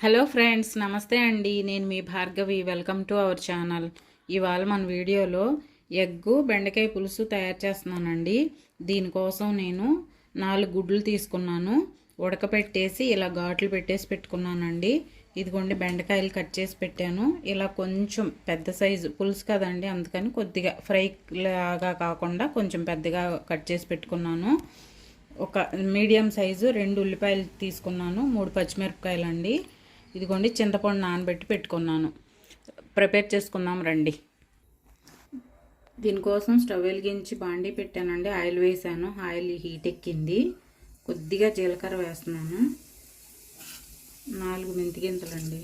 Hello friends, నమస్తే అండి. నేను మీ Bhargavi. Welcome to our channel. ఇవాళ మన వీడియోలో ఎగ్గు బెండకాయ పులుసు తయారు చేస్తున్నానండి. దీనికోసం నేను 4 గుడ్లు తీసుకున్నాను. ఉడకపెట్టేసి ఇలా ఘాట్లు పెట్టేసి పెట్టుకున్నానండి. ఇదిగోండి బెండకాయలు కట్ చేసి పెట్టాను. ఇలా కొంచెం పెద్ద సైజు పులుసు కదండి, అందుకని కొద్దిగా ఫ్రై లాగా కాకుండా కొంచెం పెద్దగా కట్ చేసి పెట్టుకున్నాను. ఒక మీడియం సైజు 2 ఉల్లిపాయలు తీసుకున్నాను. 3 పచ్చిమిరపకాయలు అండి. ఇదిగోండి చింతపండు నానబెట్టి పెట్టుకున్నాను. ప్రిపేర్ చేసుకుందాం రండి. దీనికోసం స్టవ్ వెలిగించి బాండీ పెట్టానండి. ఆయిల్ వేసాను. ఆయిల్ హీట్ ఎక్కింది. కొద్దిగా జీలకర్ర వేస్తున్నాను. 4 మెంతి గింజలండి.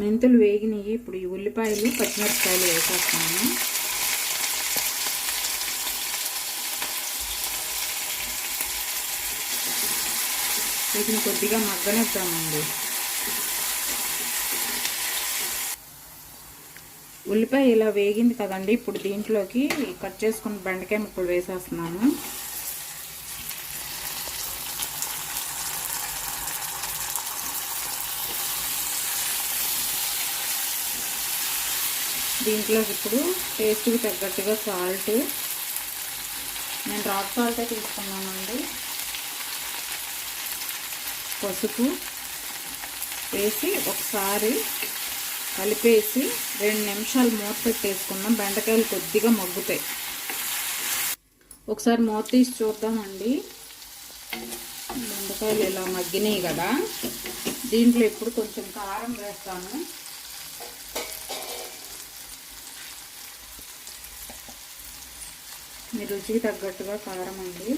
మెంతులు వేగినాయి. ఇప్పుడు ఈ ఉల్లిపాయలు పచ్చిమిరపకాయలు వేసేస్తాను. వీటిని కొద్దిగా మగ్గనిద్దామండి. ఉల్లిపాయ ఇలా వేగింది కదండి. ఇప్పుడు దీంట్లోకి కట్ చేసుకున్న బెండకాయ ముక్కలు వేసేస్తున్నాను. దీంట్లోకి ఇప్పుడు టేస్ట్కి తగ్గట్టుగా సాల్ట్, నేను రాక్ సాల్టే తీసుకున్నానండి. పసుపు వేసి ఒకసారి కలిపేసి 2 నిమిషాలు మూత పెట్టేసుకున్నాం. బెండకాయలు కొద్దిగా మగ్గుతాయి. ఒకసారి మూత తీసి చూద్దామండి. బెండకాయలు ఇలా మగ్గినాయి కదా. దీంట్లో ఇప్పుడు కొంచెం కారం వేస్తాను. మీ రుచికి తగ్గట్టుగా కారం అండి.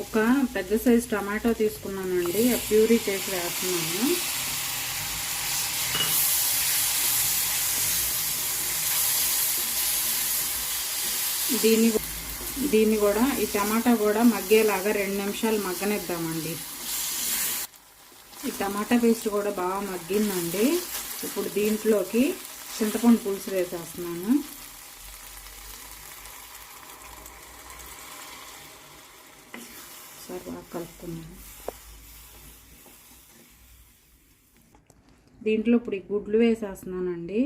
ఒక పెద్ద సైజు టమాటో తీసుకున్నానండి. ప్యూరీ చేసి వేస్తున్నాను. దీన్ని కూడా ఈ టమాటా కూడా మగ్గేలాగా 2 నిమిషాలు మగ్గనిద్దామండి. ఈ టమాటా పేస్ట్ కూడా బాగా మగ్గిందండి. ఇప్పుడు దీంట్లోకి చింతపండు పులుసు వేసేస్తున్నాను. బాగా కలుపుకున్నాను. దీంట్లో ఇప్పుడు ఈ గుడ్లు వేసేస్తున్నానండి.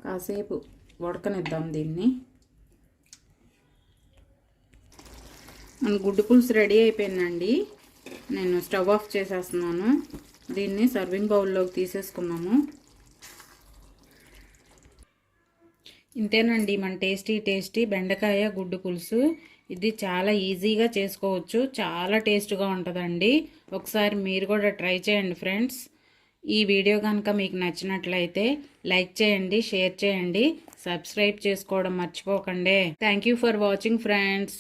కాసేపు ఉడకనిద్దాం దీన్ని. మన గుడ్డు పులుసు రెడీ అయిపోయిందండి. నేను స్టవ్ ఆఫ్ చేసేస్తున్నాను. దీన్ని సర్వింగ్ బౌల్లోకి తీసేసుకున్నాము. ఇంతేనండి మన టేస్టీ బెండకాయ గుడ్డు పులుసు. ఇది చాలా ఈజీగా చేసుకోవచ్చు. చాలా టేస్ట్గా ఉంటుందండి. ఒకసారి మీరు కూడా ట్రై చేయండి ఫ్రెండ్స్. ఈ వీడియో కనుక మీకు నచ్చినట్లయితే లైక్ చేయండి, షేర్ చేయండి, సబ్స్క్రైబ్ చేసుకోవడం మర్చిపోకండి. Thank you for watching friends.